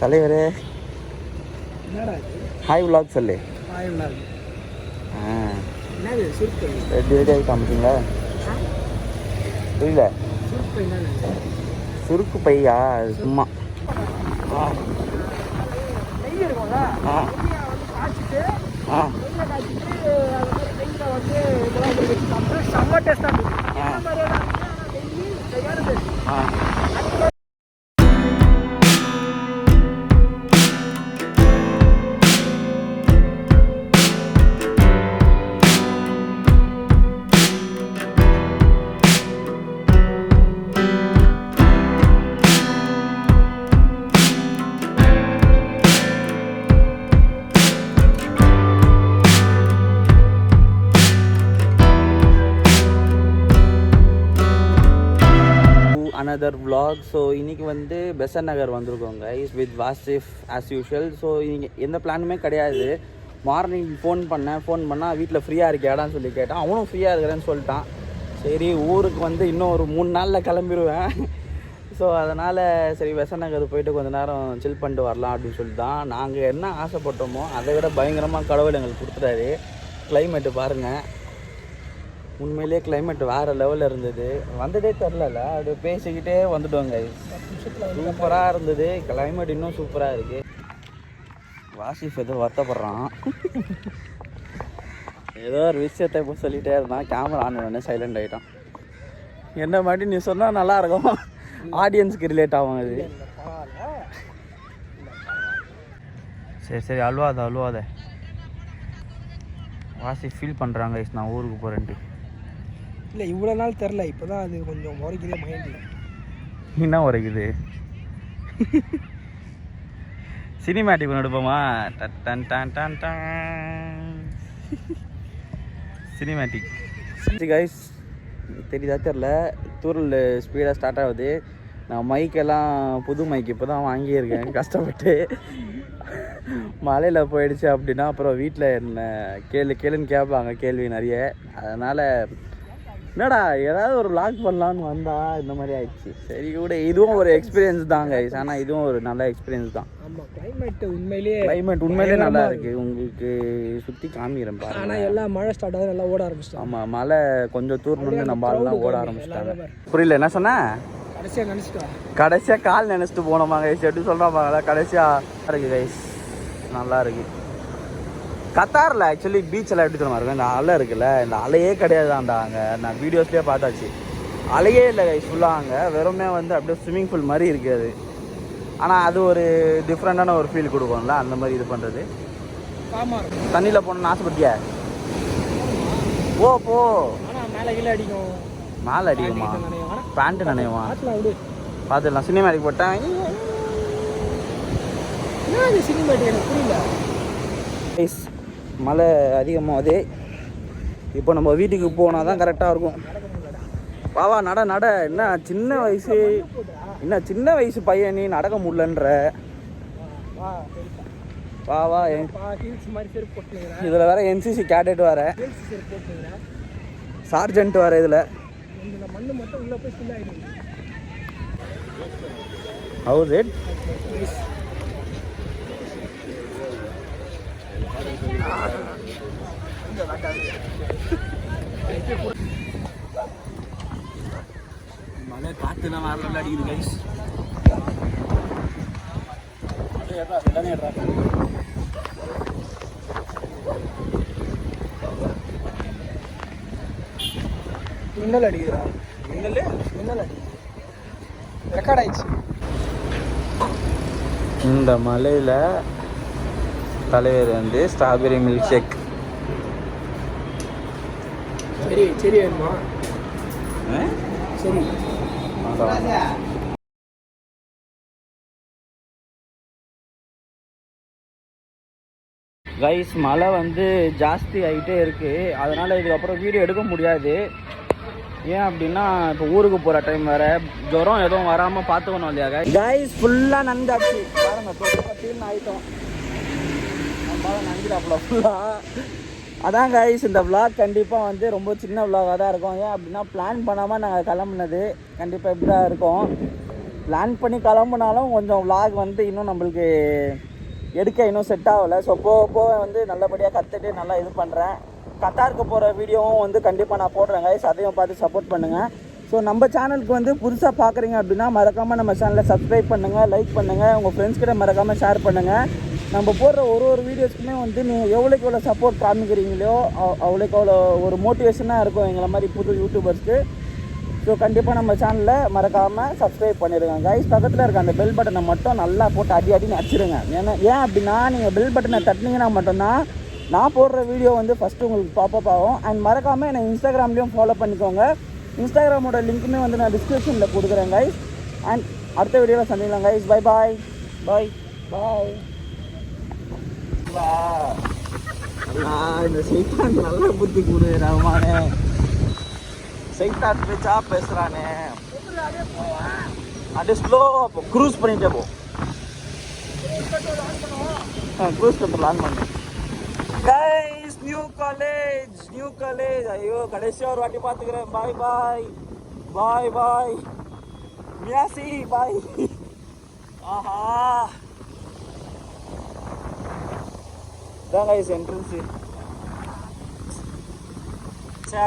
தலைவரே hi vlog சொல்லு. Hi vlog. என்னது சுருக்கு ரெடி ரெடி காமிச்சிங்களா? புரியல. சுருக்கு பையா சும்மா. செம்ம டேஸ்டாக another vlog. ஸோ இன்றைக்கி வந்து பெசன் நகர் வந்திருக்கோம் guys with Wasif as usual. So இங்கே எந்த பிளானுமே கிடையாது. மார்னிங் ஃபோன் பண்ணால் வீட்டில் ஃப்ரீயாக இருக்கியாடான்னு சொல்லி கேட்டான். அவனும் ஃப்ரீயாக இருக்கிறேன்னு சொல்லிட்டான். சரி ஊருக்கு வந்து இன்னும் ஒரு 3 நாளில் கிளம்பிடுவேன். ஸோ அதனால் சரி பெசன் நகர் போயிட்டு கொஞ்சம் நேரம் சில் பண்ணிட்டு வரலாம் அப்படின்னு சொல்லிட்டு தான் நாங்கள் என்ன ஆசைப்பட்டோமோ அதை விட பயங்கரமாக கடவுள் எங்களுக்கு கொடுத்துட்டாரு. கிளைமேட்டு பாருங்கள், உண்மையிலே கிளைமேட் வேறு லெவலில் இருந்தது. வந்ததே தெரில, அப்படியே பேசிக்கிட்டே வந்துட்டோங்க. சூப்பராக இருந்தது. கிளைமேட் இன்னும் சூப்பராக இருக்குது. வாசிஃப் ஏதோ வருத்தப்படுறான். ஏதோ ஒரு விஷயத்தை இப்போ சொல்லிகிட்டே இருந்தான். கேமரா ஆன் பண்ண சைலண்ட் ஆகிட்டான். என்ன மாதிரி நீ சொன்னால் நல்லாயிருக்கும், ஆடியன்ஸுக்கு ரிலேட் ஆகும் அது. சரி சரி அழுவாத. வாசிஃப் ஃபீல் பண்ணுறாங்க நான் ஊருக்கு போகிறேன்ட்டு. இல்லை இவ்வளோ நாள் தெரில, இப்போ தான் அது கொஞ்சம் உரைக்குதே மைண்டில். என்ன உரைக்குது? சினிமேட்டிக் ஒன்று எடுப்போமா? டன் டன் டன் டன் சினிமேட்டிக். கைஸ் தெரியுதா தெரில, தூரல் ஸ்பீடாக ஸ்டார்ட் ஆகுது. நான் மைக்கெல்லாம் புது மைக் இப்போ தான் வாங்கியிருக்கேன் கஷ்டப்பட்டு. மழையில் போயிடுச்சு அப்படின்னா அப்புறம் வீட்டில் என்ன கேளுன்னு கேட்பாங்க கேள்வி நிறைய. அதனால் என்னடா ஏதாவது ஒரு vlog பண்ணலான்னு வந்தால் இந்த மாதிரி ஆயிடுச்சு. சரி கூட இதுவும் ஒரு எக்ஸ்பீரியன்ஸ் தான் கைஸ். ஆனால் இதுவும் ஒரு நல்ல எக்ஸ்பீரியன்ஸ் தான். ஆமாம், கிளைமேட் உண்மையிலே நல்லா இருக்குது. உங்களுக்கு சுற்றி காமிக்கிறேன் பாருங்க. ஆனால் எல்லாம் மழை ஸ்டார்ட் ஆகுது, நல்லா ஓட ஆரம்பிச்சிட்டாங்க. ஆமாம், மழை கொஞ்சம் தூர்ந்து நம்ம ஆள்லாம் ஓட ஆரம்பிச்சிட்டாங்க. புரியல என்ன சொன்னேன்? கடைசியாக கால் நினச்சிட்டு போனோமா கைஸ்? எப்படி சொல்கிறாங்க கடைசியாக இருக்குது கைஸ். நல்லா இருக்குது. கத்தாரில் ஆக்சுவலி பீச்செல்லாம் எப்படி தெரியுமா இருக்கும்? இந்த அலை இருக்குல்ல, இந்த அலையே கிடையாதான்டா. அங்கே நான் வீடியோஸ்லேயே பார்த்தாச்சு, அலையே இல்லை கைஸ். ஃபுல்லாக அங்கே வெறுமே வந்து அப்படியே ஸ்விம்மிங் பூல் மாதிரி இருக்குது. ஆனால் அது ஒரு டிஃப்ரெண்ட்டான ஒரு ஃபீல் கொடுக்கும்ல, அந்த மாதிரி இது பண்ணுறது. தண்ணியில் போகணுன்னு ஆசைப்பட்டியா? போ மேலே அடிக்குமா? பேண்ட்டு நினைவான். பார்த்துடலாம். சினிமேட்டிக் போட்டேன். மழை அதிகமாகுது. இப்போ நம்ம வீட்டுக்கு போனால் தான் கரெக்டாக இருக்கும். வா நட. என்ன சின்ன வயசு பையன் நீ நடக்க முடியலன்ற. வா இதில் வேற என்சிசி கேடட் வேற, சார்ஜென்ட் வேற. இதில் ஹவுஸ் இட்? மழை காற்றுலாம் வேற நல்லா அடிக்குது கைஸ். மின்னல் அடிக்குதா? மின்னல் அடி ரெக்கார்ட் ஆயிடுச்சு. இந்த மலையில் தலைவர் வந்து ஸ்ட்ராபெரி மில்க் ஷேக். சரி வேணுமா? சரி கைஸ், மழை வந்து ஜாஸ்தி ஆகிட்டே இருக்குது. அதனால் இதுக்கப்புறம் வீடியோ எடுக்க முடியாது. ஏன் அப்படின்னா இப்போ ஊருக்கு போகிற டைம் வேறு, ஜுரம் எதுவும் வராமல் பார்த்துக்கணும் இல்லையா கைஸ். ஃபுல்லாக நந்தாச்சு பாருங்கள், தொட்டின்னு ஆகிட்டோம். நம்மளால நஞ்சிடாப்புல ஃபுல்லாக. அதான் கைஸ், இந்த விளாக் கண்டிப்பாக வந்து ரொம்ப சின்ன விளாகாக தான் இருக்கும். ஏன் அப்படின்னா பிளான் பண்ணாமல் நாங்கள் கிளம்புனது. கண்டிப்பாக இப்படி தான் இருக்கும். பிளான் பண்ணி கிளம்புனாலும் கொஞ்சம் vlog வந்து இன்னும் நம்மளுக்கு எடுக்க இன்னும் செட் ஆகலை. ஸோ போக போக வந்து நல்லபடியாக கற்றுட்டு நல்லா இது பண்ணுறேன். கத்தாருக்கு போகிற வீடியோவும் வந்து கண்டிப்பாக நான் போடுறேன் கைஸ், அதையும் பார்த்து சப்போர்ட் பண்ணுங்கள். ஸோ நம்ம சேனலுக்கு வந்து புதுசாக பார்க்குறீங்க அப்படின்னா மறக்காமல் நம்ம சேனலை சப்ஸ்கிரைப் பண்ணுங்கள், லைக் பண்ணுங்கள், உங்கள் ஃப்ரெண்ட்ஸ் கிட்ட மறக்காமல் ஷேர் பண்ணுங்கள். நம்ம போடுற ஒரு வீடியோஸ்க்குமே வந்து நீங்கள் எவ்வளோக்கு எவ்வளோ சப்போர்ட் காமிக்கிறீங்களோ அவ்வளோக்கு அவ்வளோ ஒரு மோட்டிவேஷனாக இருக்கும் எங்களை மாதிரி புது யூடியூபர்ஸ்க்கு. ஸோ கண்டிப்பாக நம்ம சேனலில் மறக்காமல் சப்ஸ்கிரைப் பண்ணிடுங்க கைஸ். பக்கத்தில் இருக்க அந்த பெல் பட்டனை மட்டும் நல்லா போட்டு அடின்னு அடிச்சிடுங்க. ஏன் அப்படின்னா நீங்கள் பெல் பட்டனை தட்டினீங்கன்னா மட்டும்தான் நான் போடுற வீடியோ வந்து ஃபஸ்ட்டு உங்களுக்கு பாப்பப் ஆகும். அண்ட் மறக்காமல் என்னை இன்ஸ்டாகிராம்லேயும் ஃபாலோ பண்ணிக்கோங்க. இன்ஸ்டாகிராமோட லிங்க்குமே வந்து நான் டிஸ்கிரிப்ஷனில் கொடுக்குறேன் கைஸ். அண்ட் அடுத்த வீடியோவில் சந்திக்கலாம் கைஸ். பை பாய் பாய் பாய். இந்த சைத்தான் நல்ல புத்தி கொடு ரஹ்மானே. சைத்தான் பேச்சா பேசுகிறானே. அப்படியே ஸ்லோ க்ரூஸ் பண்ணிட்டே போ. க்ரூஸ் கண்ட்ரோல் ஆன் பண்ணு கைஸ். New college. ஐயோ கடைசியாக ஒரு வாட்டி பார்த்துக்கிறேன். பாய் பாய் பாய் பாய் மியாசி பாய். ஆஹா இதான் கைஸ் என்ட்ரன்ஸு. சே